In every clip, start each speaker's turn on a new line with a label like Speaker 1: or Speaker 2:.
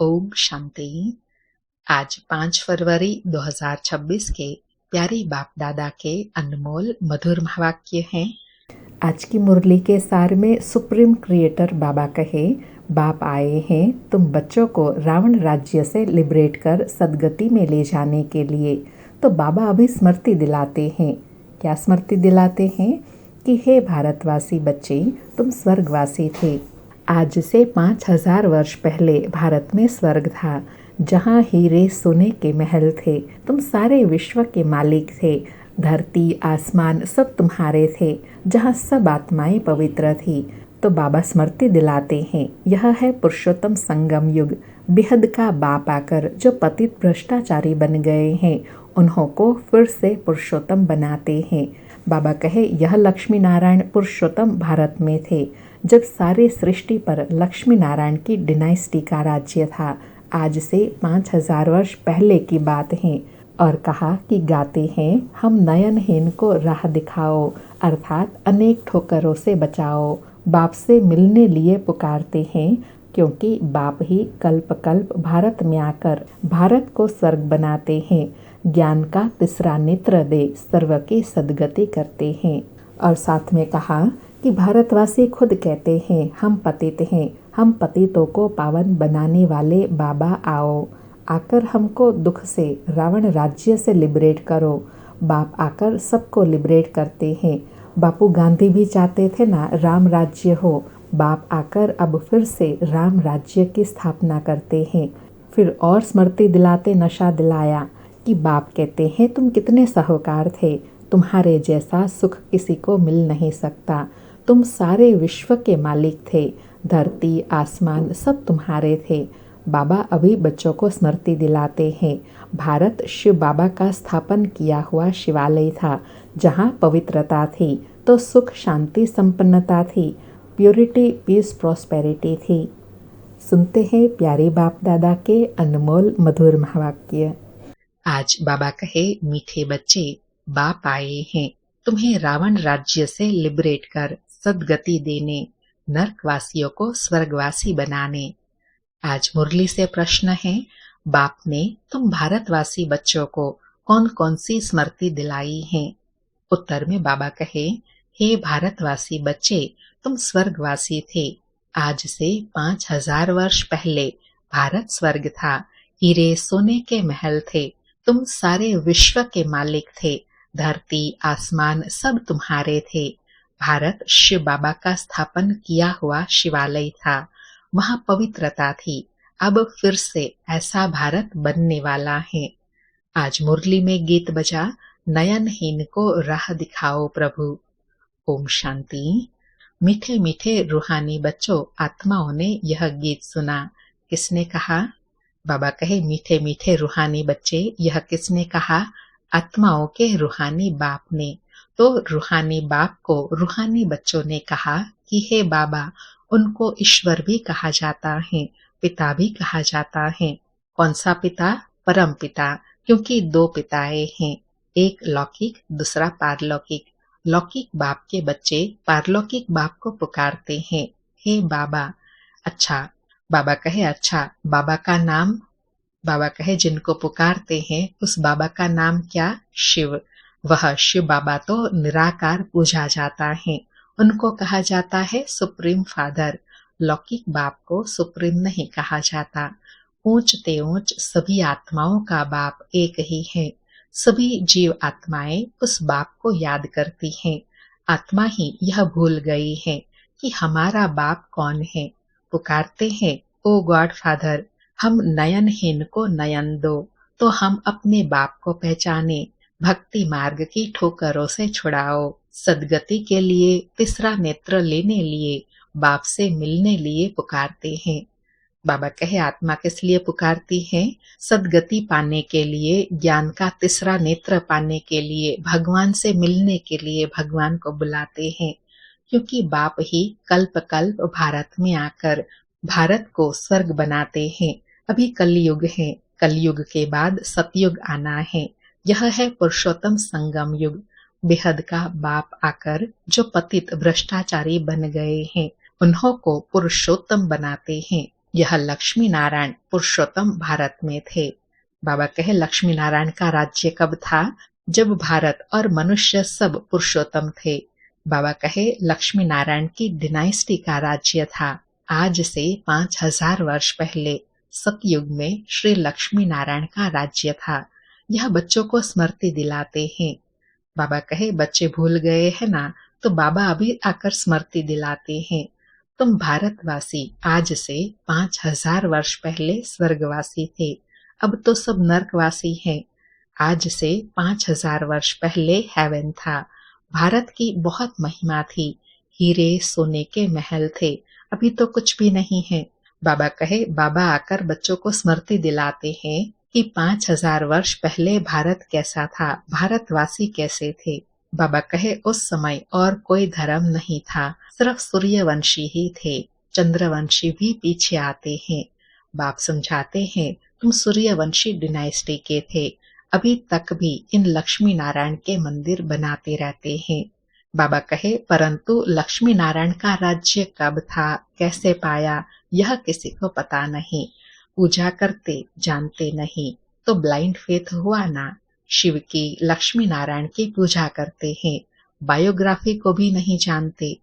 Speaker 1: ओम शांति। आज 5 फरवरी 2026 के प्यारे बाप दादा के अनमोल मधुर वाक्य हैं।
Speaker 2: आज की मुरली के सार में सुप्रीम क्रिएटर बाबा कहे, बाप आए हैं तुम बच्चों को रावण राज्य से लिबरेट कर सदगति में ले जाने के लिए। तो बाबा अभी स्मृति दिलाते हैं। क्या स्मृति दिलाते हैं? कि हे भारतवासी बच्चे, तुम स्वर्गवासी थे। आज से 5000 वर्ष पहले भारत में स्वर्ग था, जहाँ हीरे सोने के महल थे। तुम सारे विश्व के मालिक थे। धरती आसमान सब तुम्हारे थे, जहाँ सब आत्माएं पवित्र थी। तो बाबा स्मृति दिलाते हैं, यह है पुरुषोत्तम संगम युग। बेहद का बाप आकर जो पतित भ्रष्टाचारी बन गए हैं, उन्हों को फिर से पुरुषोत्तम बनाते हैं। बाबा कहे, यह लक्ष्मी नारायण पुरुषोत्तम भारत में थे, जब सारे सृष्टि पर लक्ष्मी नारायण की डिनाइस्टी का राज्य था। आज से 5000 वर्ष पहले की बात है। और कहा कि गाते हैं, हम नयनहीन को राह दिखाओ, अर्थात अनेक ठोकरों से बचाओ। बाप से मिलने लिए पुकारते हैं, क्योंकि बाप ही कल्प कल्प भारत में आकर भारत को स्वर्ग बनाते हैं। ज्ञान का तीसरा नेत्र दे सर्व की सदगति करते हैं। और साथ में कहा कि भारतवासी खुद कहते हैं, हम पतित हैं, हम पतितों को पावन बनाने वाले बाबा आओ। आकर हमको दुख से रावण राज्य से लिबरेट करो। बाप आकर सबको लिबरेट करते हैं। बापू गांधी भी चाहते थे ना राम राज्य हो। बाप आकर अब फिर से राम राज्य की स्थापना करते हैं। फिर और स्मृति दिलाते नशा दिलाया कि बाप कहते हैं, तुम कितने साहूकार थे, तुम्हारे जैसा सुख किसी को मिल नहीं सकता। तुम सारे विश्व के मालिक थे, धरती आसमान सब तुम्हारे थे। बाबा अभी बच्चों को स्मृति दिलाते हैं, भारत शिव बाबा का स्थापन किया हुआ शिवालय था, जहाँ पवित्रता थी तो सुख शांति संपन्नता थी, प्योरिटी पीस प्रॉस्पेरिटी थी। सुनते हैं प्यारे बाप दादा के अनमोल मधुर महावाक्य।
Speaker 1: आज बाबा कहे, मीठे बच्चे, बाप आए हैं तुम्हें रावण राज्य से लिबरेट कर सदगति देने, नरकवासियों को स्वर्गवासी बनाने। आज मुरली से प्रश्न है, बाप ने तुम भारतवासी बच्चों को कौन कौन सी स्मृति दिलाई है? उत्तर में बाबा कहे, हे भारतवासी बच्चे, तुम स्वर्गवासी थे। आज से 5000 वर्ष पहले भारत स्वर्ग था, हीरे सोने के महल थे, तुम सारे विश्व के मालिक थे, धरती आसमान सब तुम्हारे थे। भारत शिव बाबा का स्थापन किया हुआ शिवालय था, वहां पवित्रता थी। अब फिर से ऐसा भारत बनने वाला है। आज मुरली में गीत बजा, नयनहीन को राह दिखाओ प्रभु। ओम शांति। मीठे मीठे रूहानी बच्चों, आत्माओं ने यह गीत सुना। किसने कहा? बाबा कहे, मीठे मीठे रूहानी बच्चे, यह किसने कहा? आत्माओं के रूहानी बाप ने। तो रूहानी बाप को रूहानी बच्चों ने कहा कि हे बाबा, उनको ईश्वर भी कहा जाता है, पिता भी कहा जाता है। कौन सा पिता? परम पिता, क्योंकि दो पिताएं हैं, एक लौकिक दूसरा पारलौकिक। लौकिक बाप के बच्चे पारलौकिक बाप को पुकारते हैं, हे बाबा। अच्छा, बाबा कहे, अच्छा, बाबा का नाम? बाबा कहे, जिनको पुकारते हैं उस बाबा का नाम क्या? शिव। वह शिव बाबा तो निराकार पूजा जाता है, उनको कहा जाता है सुप्रीम फादर। लौकिक बाप को सुप्रीम नहीं कहा जाता। ऊंच ते ऊंच सभी आत्माओं का बाप एक ही है। सभी जीव आत्माएं उस बाप को याद करती हैं। आत्मा ही यह भूल गई है कि हमारा बाप कौन है। पुकारते हैं, ओ गॉड फादर, हम नयनहीन को नयन दो, तो हम अपने बाप को पहचाने। भक्ति मार्ग की ठोकरों से छुड़ाओ, सदगति के लिए तीसरा नेत्र लेने लिए, बाप से मिलने लिए पुकारते हैं। बाबा कहे, आत्मा किस लिए पुकारती है? सदगति पाने के लिए, ज्ञान का तीसरा नेत्र पाने के लिए, भगवान से मिलने के लिए भगवान को बुलाते हैं। क्योंकि बाप ही कल्प कल्प भारत में आकर भारत को स्वर्ग बनाते हैं। अभी कलयुग है, कलयुग के बाद सतयुग आना है। यह है पुरुषोत्तम संगम युग। बेहद का बाप आकर जो पतित भ्रष्टाचारी बन गए हैं, उन्हों को पुरुषोत्तम बनाते हैं। यह लक्ष्मी नारायण पुरुषोत्तम भारत में थे। बाबा कहे लक्ष्मी नारायण का राज्य कब था? जब भारत और मनुष्य सब पुरुषोत्तम थे। बाबा कहे लक्ष्मी नारायण की डिनाइस्टी का राज्य था। आज से 5000 वर्ष पहले सतयुग में श्री लक्ष्मी नारायण का राज्य था। यह बच्चों को स्मृति दिलाते हैं। बाबा कहे बच्चे भूल गए हैं ना, तो बाबा अभी आकर स्मृति दिलाते हैं। तुम भारतवासी आज से 5000 वर्ष पहले स्वर्गवासी थे, अब तो सब नरकवासी हैं। आज से 5000 वर्ष पहले हेवन था। भारत की बहुत महिमा थी, हीरे सोने के महल थे, अभी तो कुछ भी नहीं है। बाबा कहे बाबा आकर बच्चों को स्मृति दिलाते हैं कि 5000 वर्ष पहले भारत कैसा था, भारतवासी कैसे थे। बाबा कहे उस समय और कोई धर्म नहीं था, सिर्फ सूर्यवंशी ही थे, चंद्रवंशी भी पीछे आते हैं। बाप समझाते हैं तुम सूर्यवंशी डिनाइस्टी के थे, अभी तक भी इन लक्ष्मी नारायण के मंदिर बनाते रहते हैं। बाबा कहे परंतु लक्ष्मी नारायण का राज्य कब था, कैसे पाया, यह किसी को पता नहीं। पूजा करते जानते नहीं तो ब्लाइंड फेथ हुआ ना। शिव की लक्ष्मी नारायण की पूजा करते हैं, बायोग्राफी को भी नहीं जानते।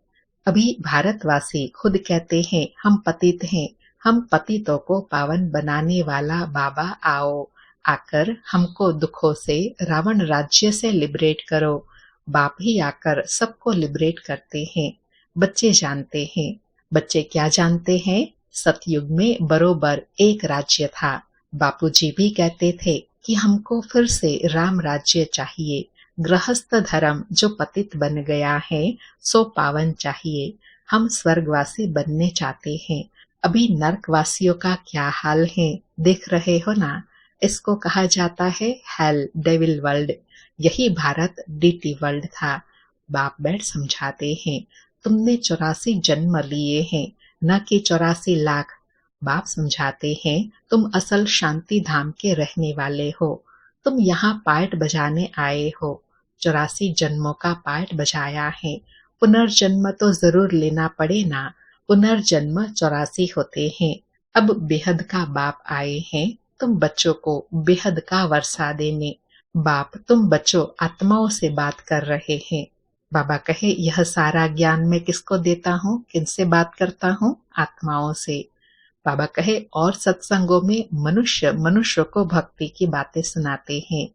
Speaker 1: अभी भारतवासी खुद कहते हैं हम पतित हैं, हम पतितों को पावन बनाने वाला बाबा आओ, आकर हमको दुखों से रावण राज्य से लिबरेट करो। बाप ही आकर सबको लिबरेट करते हैं। बच्चे जानते हैं। बच्चे क्या जानते हैं? सतयुग में बरोबर एक राज्य था। बापूजी भी कहते थे कि हमको फिर से राम राज्य चाहिए। गृहस्थ धर्म जो पतित बन गया है सो पावन चाहिए। हम स्वर्गवासी बनने चाहते हैं। अभी नरकवासियों का क्या हाल है देख रहे हो ना। इसको कहा जाता है हेल, डेविल वर्ल्ड। यही भारत डीटी वर्ल्ड था। बाप बैठ समझाते हैं तुमने 84 जन्म लिए हैं, न कि 84 लाख। बाप समझाते हैं तुम असल शांति धाम के रहने वाले हो। तुम यहाँ पार्ट बजाने आए हो। 84 जन्मों का पार्ट बजाया है। पुनर्जन्म तो जरूर लेना पड़े ना। पुनर्जन्म 84 होते हैं। अब बेहद का बाप आए हैं तुम बच्चों को बेहद का वर्षा देने। बाप तुम बच्चों आत्माओं से बात कर रहे हैं। बाबा कहे यह सारा ज्ञान मैं किसको देता हूँ, किनसे बात करता हूँ? आत्माओं से। बाबा कहे और सत्संगों में मनुष्य को भक्ति की बातें सुनाते हैं।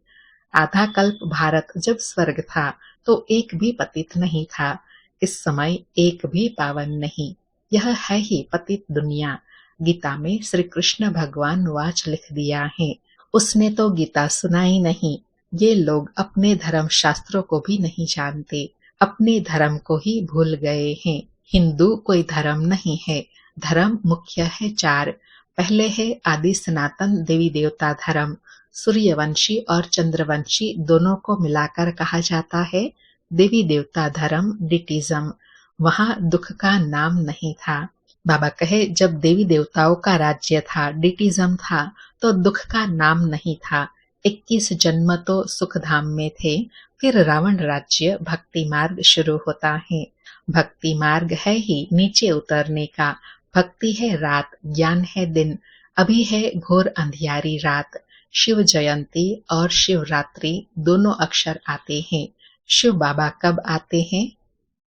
Speaker 1: आधा कल्प भारत जब स्वर्ग था तो एक भी पतित नहीं था। इस समय एक भी पावन नहीं। यह है ही पतित दुनिया। गीता में श्री कृष्ण भगवान वाच लिख दिया है। उसने तो गीता सुनाई नहीं। ये लोग अपने धर्म शास्त्रों को भी नहीं जानते, अपने धर्म को ही भूल गए हैं। हिंदू कोई धर्म नहीं है। धर्म मुख्य है 4। पहले है आदि सनातन देवी देवता धर्म। सूर्यवंशी और चंद्रवंशी दोनों को मिलाकर कहा जाता है देवी देवता धर्म, डिटिज्म। वहां दुख का नाम नहीं था। बाबा कहे जब देवी देवताओं का राज्य था, डिटिज्म था, तो दुख का नाम नहीं था। 21 जन्म तो सुख धाम में थे। फिर रावण राज्य भक्ति मार्ग शुरू होता है। भक्ति मार्ग है ही नीचे उतरने का। भक्ति है रात, ज्ञान है दिन। अभी है घोर अंधियारी रात। शिव जयंती और शिवरात्रि दोनों अक्षर आते हैं। शिव बाबा कब आते हैं?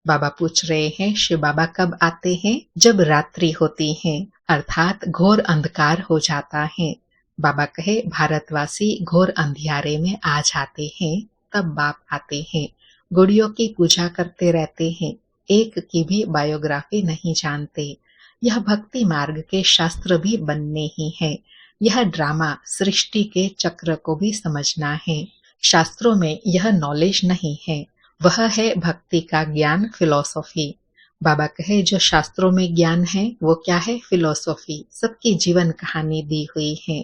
Speaker 1: बाबा पूछ रहे हैं शिव बाबा कब आते हैं? जब रात्रि होती है, अर्थात घोर अंधकार हो जाता है। बाबा कहे भारतवासी घोर अंधियारे में आ जाते हैं, तब बाप आते हैं। गुड़ियों की पूजा करते रहते हैं, एक की भी बायोग्राफी नहीं जानते। यह भक्ति मार्ग के शास्त्र भी बनने ही है। यह ड्रामा सृष्टि के चक्र को भी समझना है। शास्त्रों में यह नॉलेज नहीं है, वह है भक्ति का ज्ञान, फिलॉसफी। बाबा कहे जो शास्त्रों में ज्ञान है वो क्या है? फिलॉसफी। सबकी जीवन कहानी दी हुई है।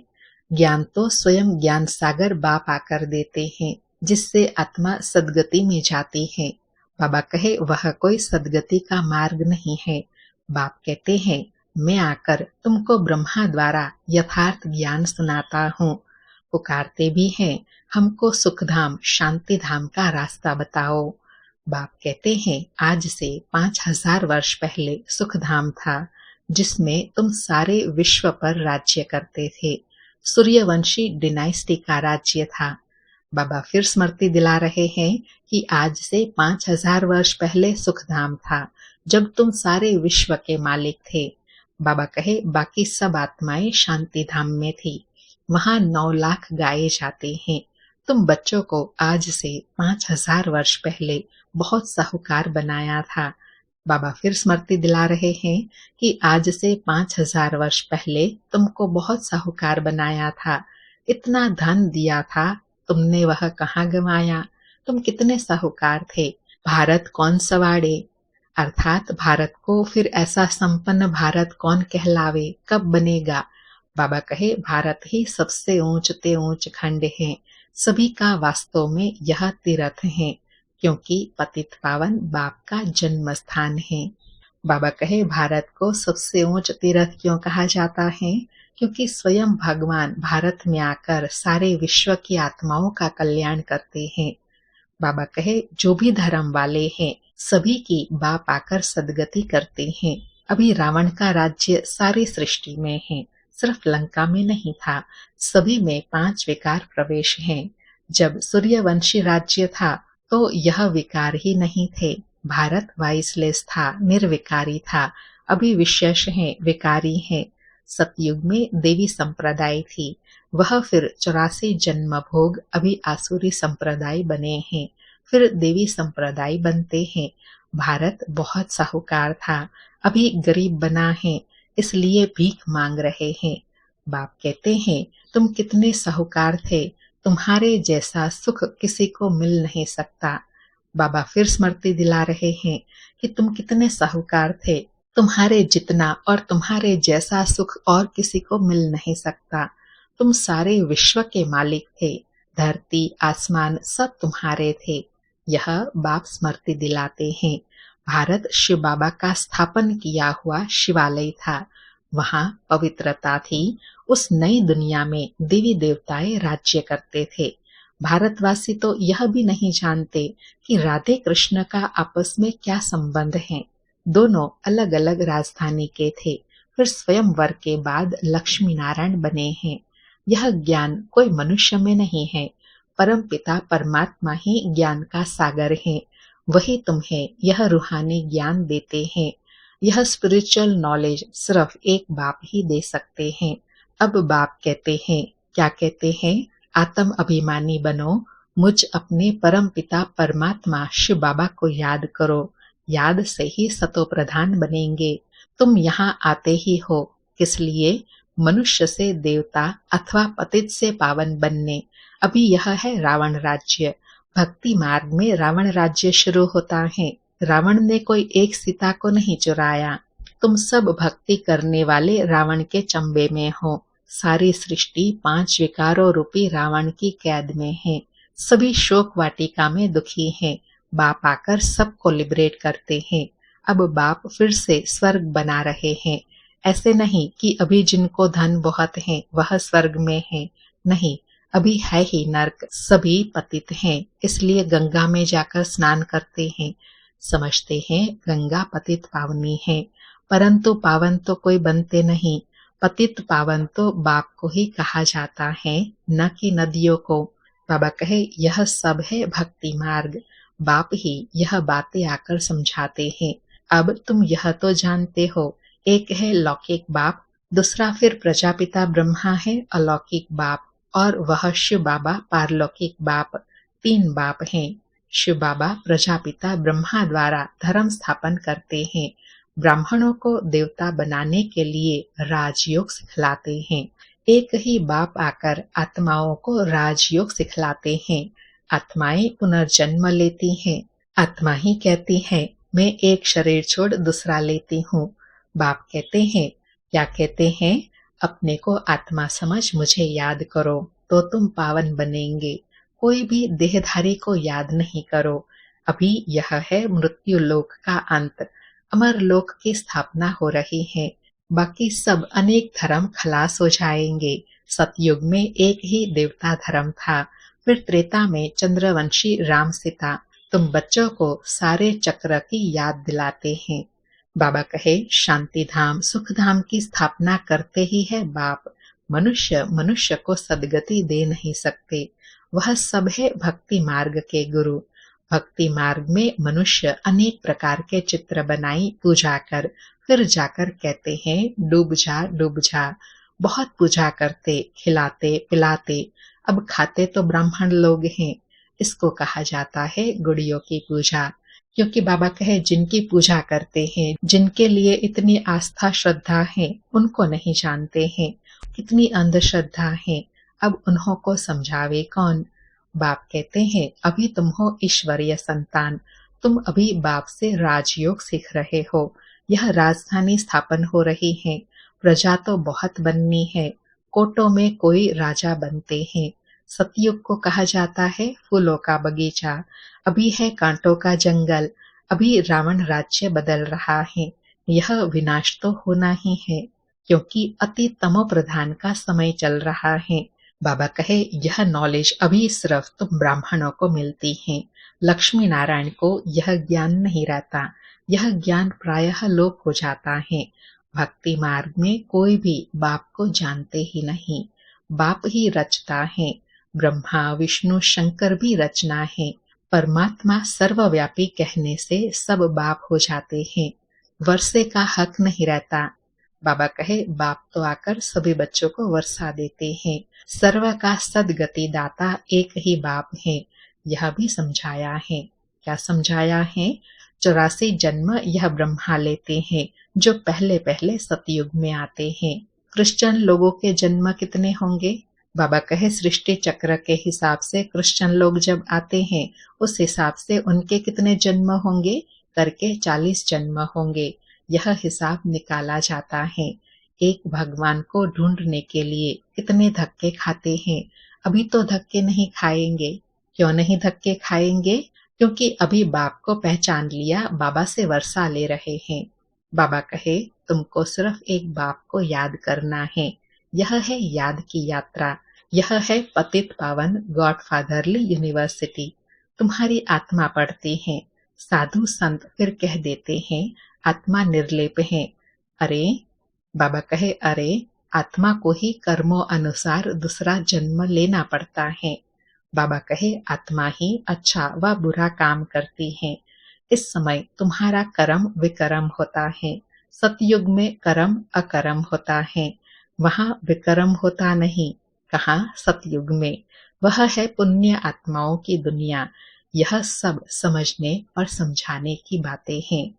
Speaker 1: ज्ञान तो स्वयं ज्ञान सागर बाप आकर देते हैं, जिससे आत्मा सदगति में जाती है। बाबा कहे वह कोई सदगति का मार्ग नहीं है। बाप कहते हैं मैं आकर तुमको ब्रह्मा द्वारा यथार्थ ज्ञान सुनाता हूँ। पुकारते भी हैं हमको सुखधाम, शांति धाम का रास्ता बताओ। बाप कहते हैं आज से 5000 वर्ष पहले सुखधाम था। जिसमें तुम सारे विश्व पर राज्य करते थे। सूर्यवंशी डिनाइस्टी का राज्य था। बाबा फिर स्मृति दिला रहे हैं कि आज से 5000 वर्ष पहले सुखधाम था, जब तुम सारे विश्व के मालिक थे। बाबा कहे बाकी सब आत्माएं शांति धाम में थी, वहां 9 लाख गाए जाते हैं। तुम बच्चों को आज से 5000 वर्ष पहले बहुत साहूकार बनाया था। बाबा फिर स्मृति दिला रहे हैं कि आज से 5000 वर्ष पहले तुमको बहुत साहूकार बनाया था, इतना धन दिया था, तुमने वह कहाँ गंवाया? तुम कितने साहूकार थे, भारत कौन सवाड़े? अर्थात भारत को फिर ऐसा संपन्न भारत कौन कहलावे, कब बनेगा? बाबा कहे भारत ही सबसे ऊंचते ऊंच खंड है, सभी का वास्तव में यह तीर्थ है, क्योंकि पतित पावन बाप का जन्म स्थान है। बाबा कहे भारत को सबसे ऊंच तीर्थ क्यों कहा जाता है? क्योंकि स्वयं भगवान भारत में आकर सारे विश्व की आत्माओं का कल्याण करते हैं। बाबा कहे जो भी धर्म वाले हैं सभी की बाप आकर सदगति करते हैं। अभी रावण का राज्य सारी सृष्टि में है, सिर्फ लंका में नहीं था, सभी में 5 विकार प्रवेश हैं। जब सूर्यवंशी राज्य था तो यह विकार ही नहीं थे। भारत वाइसलेस था, निर्विकारी था। अभी विशेष है, विकारी है। सतयुग में देवी संप्रदाय थी, वह फिर 84 जन्म भोग अभी आसुरी संप्रदाय बने हैं, फिर देवी संप्रदाय बनते हैं। भारत बहुत साहूकार था, अभी गरीब बना है, इसलिए भीख मांग रहे हैं। बाप कहते हैं तुम कितने साहूकार थे, तुम्हारे जैसा सुख किसी को मिल नहीं सकता। बाबा फिर स्मृति दिला रहे हैं कि तुम कितने साहूकार थे, तुम्हारे जितना और तुम्हारे जैसा सुख और किसी को मिल नहीं सकता। तुम सारे विश्व के मालिक थे, धरती आसमान सब तुम्हारे थे। यह बाप स्मृति दिलाते हैं। भारत शिव बाबा का स्थापन किया हुआ शिवालय था, वहां पवित्रता थी। उस नई दुनिया में देवी देवताएं राज्य करते थे। भारतवासी तो यह भी नहीं जानते कि राधे कृष्ण का आपस में क्या संबंध है। दोनों अलग अलग राजधानी के थे, फिर स्वयंवर के बाद लक्ष्मी नारायण बने हैं। यह ज्ञान कोई मनुष्य में नहीं है, परम पिता परमात्मा ही ज्ञान का सागर है, वही तुम्हें यह रूहानी ज्ञान देते हैं। यह स्पिरिचुअल नॉलेज सिर्फ एक बाप ही दे सकते हैं। अब बाप कहते हैं, क्या कहते हैं? आत्म अभिमानी बनो, मुझ अपने परम पिता परमात्मा शिव बाबा को याद करो, याद से ही सतो प्रधान बनेंगे। तुम यहाँ आते ही हो, किस लिए? मनुष्य से देवता अथवा पतित से पावन बनने। अभी यह है रावण राज्य। भक्ति मार्ग में रावण राज्य शुरू होता है। रावण ने कोई एक सीता को नहीं चुराया। तुम सब भक्ति करने वाले रावण के चंबे में हो। सारी सृष्टि 5 विकारों रूपी रावण की कैद में है। सभी शोक वाटिका में दुखी हैं। बाप आकर सबको लिबरेट करते हैं। अब बाप फिर से स्वर्ग बना रहे हैं। ऐसे नहीं कि अभी जिनको धन बहुत है वह स्वर्ग में है, नहीं, अभी है ही नर्क। सभी पतित हैं, इसलिए गंगा में जाकर स्नान करते हैं। समझते हैं गंगा पतित पावनी है, परंतु पावन तो कोई बनते नहीं। पतित पावन तो बाप को ही कहा जाता है, न कि नदियों को। बाबा कहे यह सब है भक्ति मार्ग। बाप ही यह बातें आकर समझाते हैं। अब तुम यह तो जानते हो, एक है लौकिक बाप, दूसरा फिर प्रजापिता ब्रह्मा है अलौकिक बाप, और वह शिव बाबा पारलौकिक बाप। 3 बाप हैं। शिव बाबा प्रजापिता ब्रह्मा द्वारा धर्म स्थापन करते हैं। ब्राह्मणों को देवता बनाने के लिए राजयोग सिखलाते हैं। एक ही बाप आकर आत्माओं को राजयोग सिखलाते हैं। आत्माएं पुनर्जन्म लेती हैं। आत्मा ही कहती है मैं एक शरीर छोड़ दूसरा लेती हूँ। बाप कहते हैं, क्या कहते हैं? अपने को आत्मा समझ मुझे याद करो तो तुम पावन बनेंगे। कोई भी देहधारी को याद नहीं करो। अभी यह है मृत्यु लोक का अंत, अमर लोक की स्थापना हो रही है। बाकी सब अनेक धर्म खलास हो जाएंगे। सतयुग में एक ही देवता धर्म था, फिर त्रेता में चंद्रवंशी राम सीता। तुम बच्चों को सारे चक्र की याद दिलाते हैं। बाबा कहे शांति धाम सुख धाम की स्थापना करते ही है बाप। मनुष्य मनुष्य को सदगति दे नहीं सकते। वह सब है भक्ति मार्ग के गुरु। भक्ति मार्ग में मनुष्य अनेक प्रकार के चित्र बनाई पूजा कर फिर जाकर कहते हैं डूब जा डूब जा। बहुत पूजा करते खिलाते पिलाते, अब खाते तो ब्राह्मण लोग हैं। इसको कहा जाता है गुड़ियों की पूजा। क्योंकि बाबा कहे जिनकी पूजा करते हैं, जिनके लिए इतनी आस्था श्रद्धा है, उनको नहीं जानते हैं कितनी अंधश्रद्धा है। अब उन्हों को समझावे कौन। बाप कहते हैं अभी तुम हो ईश्वरीय संतान, तुम अभी बाप से राजयोग सीख रहे हो। यह राजधानी स्थापन हो रही है। प्रजा तो बहुत बननी है, कोटों में कोई राजा बनते हैं। सतयुग को कहा जाता है फूलों का बगीचा। अभी है कांटों का जंगल। अभी रावण राज्य बदल रहा है। यह विनाश तो होना ही है, क्योंकि अति तमो प्रधान का समय चल रहा है। बाबा कहे यह नॉलेज अभी सिर्फ तुम ब्राह्मणों को मिलती है। लक्ष्मी नारायण को यह ज्ञान नहीं रहता। यह ज्ञान प्रायः लोप हो जाता है। भक्ति मार्ग में कोई भी बाप को जानते ही नहीं। बाप ही रचता है। ब्रह्मा विष्णु शंकर भी रचना है। परमात्मा सर्वव्यापी कहने से सब बाप हो जाते हैं। वर्षे का हक नहीं रहता। बाबा कहे बाप तो आकर सभी बच्चों को वर्षा देते हैं। सर्व का सदगति दाता एक ही बाप है। यह भी समझाया है। क्या समझाया है? 84 जन्म यह ब्रह्मा लेते हैं, जो पहले पहले सतयुग में आते हैं। क्रिश्चियन लोगों के जन्म कितने होंगे? बाबा कहे सृष्टि चक्र के हिसाब से क्रिश्चियन लोग जब आते हैं, उस हिसाब से उनके कितने जन्म होंगे करके 40 जन्म होंगे। यह हिसाब निकाला जाता है। एक भगवान को ढूंढने के लिए कितने धक्के खाते हैं। अभी तो धक्के नहीं खाएंगे। क्यों नहीं धक्के खाएंगे? क्योंकि अभी बाप को पहचान लिया, बाबा से वर्षा ले रहे हैं। बाबा कहे तुमको सिर्फ एक बाप को याद करना है। यह है याद की यात्रा। यह है पतित पावन गॉड फादरली यूनिवर्सिटी। तुम्हारी आत्मा पढ़ती है। साधु संत फिर कह देते हैं आत्मा निर्लेप है। अरे बाबा कहे अरे आत्मा को ही कर्मों अनुसार दूसरा जन्म लेना पड़ता है। बाबा कहे आत्मा ही अच्छा व बुरा काम करती है। इस समय तुम्हारा कर्म विकर्म होता है। सतयुग में कर्म अकर्म होता है। वहां विकर्म होता नहीं। कहाँ? सतयुग में। वह है पुण्य आत्माओं की दुनिया। यह सब समझने और समझाने की बातें हैं।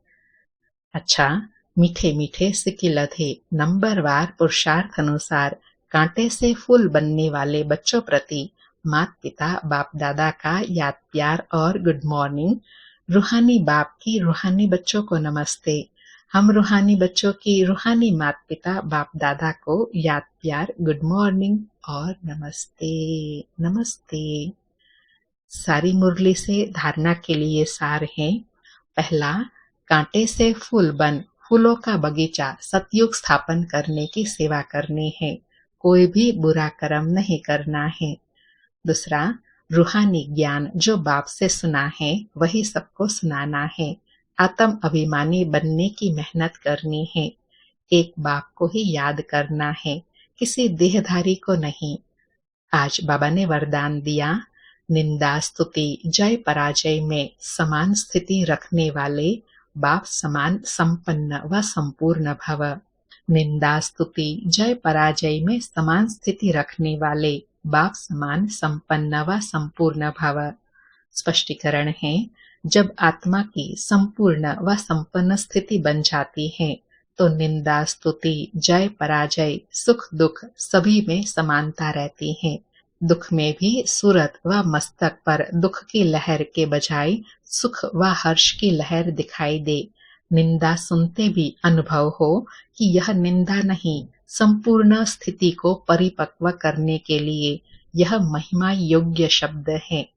Speaker 1: अच्छा, मीठे मीठे सिकिलधे नंबरवार पुरुषार्थ अनुसार कांटे से फूल बनने वाले बच्चों प्रति माता पिता बाप दादा का याद प्यार और गुड मॉर्निंग। रूहानी बाप की रूहानी बच्चों को नमस्ते। हम रूहानी बच्चों की रूहानी माता पिता बाप दादा को याद प्यार गुड मॉर्निंग और नमस्ते नमस्ते। सारी मुरली से धारणा के लिए सार है। पहला, कांटे से फूल बन फूलों का बगीचा सतयुग स्थापन करने की सेवा करनी है। कोई भी बुरा कर्म नहीं करना है। दूसरा, रूहानी ज्ञान जो बाप से सुना है वही सबको सुनाना है। आत्म अभिमानी बनने की मेहनत करनी है। एक बाप को ही याद करना है, किसी देहधारी को नहीं। आज बाबा ने वरदान दिया, निंदा स्तुति जय पराजय में समान स्थिति रखने वाले बाप समान संपन्न व संपूर्ण भव। निंदा स्तुति जय पराजय में समान स्थिति रखने वाले बाप समान संपन्न व संपूर्ण भव। स्पष्टीकरण है, जब आत्मा की संपूर्ण व संपन्न स्थिति बन जाती है तो निंदा स्तुति जय पराजय सुख दुख सभी में समानता रहती है। दुख में भी सूरत व मस्तक पर दुख की लहर के बजाय सुख व हर्ष की लहर दिखाई दे। निंदा सुनते भी अनुभव हो कि यह निंदा नहीं, संपूर्ण स्थिति को परिपक्व करने के लिए यह महिमा योग्य शब्द है।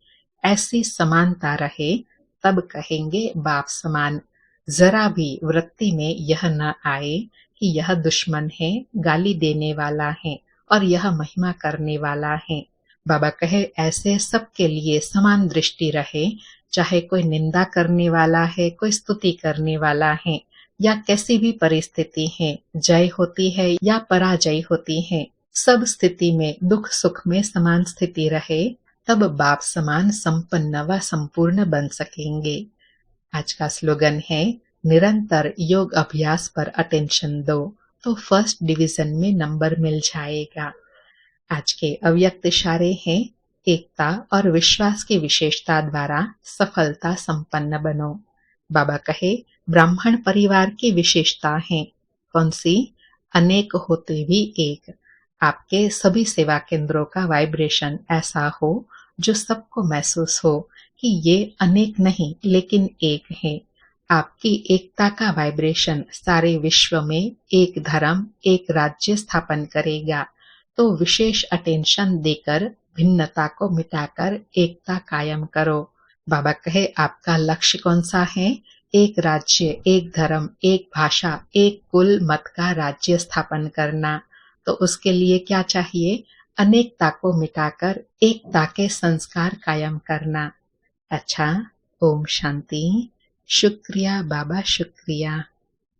Speaker 1: ऐसी समानता रहे तब कहेंगे बाप समान। जरा भी वृत्ति में यह न आए कि यह दुश्मन है, गाली देने वाला है और यह महिमा करने वाला है। बाबा कहे ऐसे सबके लिए समान दृष्टि रहे, चाहे कोई निंदा करने वाला है, कोई स्तुति करने वाला है, या कैसी भी परिस्थिति है, जय होती है या पराजय होती है, सब स्थिति में दुख सुख में समान स्थिति रहे, तब बाप समान संपन्न व संपूर्ण बन सकेंगे। आज का स्लोगन है, निरंतर योग अभ्यास पर अटेंशन दो तो फर्स्ट डिवीजन में नंबर मिल जाएगा। आज के अव्यक्त इशारे हैं, एकता और विश्वास की विशेषता द्वारा सफलता संपन्न बनो। बाबा कहे, ब्राह्मण परिवार की विशेषता है। कौन सी? अनेक होते भी एक। आपके सभी सेवा केंद्रों का वाइब्रेशन ऐसा हो जो सबको महसूस हो कि ये अनेक नहीं लेकिन एक है। आपकी एकता का वाइब्रेशन सारे विश्व में एक धर्म, एक राज्य स्थापन करेगा। तो विशेष अटेंशन देकर भिन्नता को मिटाकर एकता कायम करो। बाबा कहे, आपका लक्ष्य कौन सा है? एक राज्य, एक धर्म, एक भाषा, एक कुल मत का राज्य स्थापन करना। तो उसके लिए क्या चाहिए? अनेकता को मिटाकर एकता के संस्कार कायम करना। अच्छा, ओम शांति। शुक्रिया बाबा, शुक्रिया।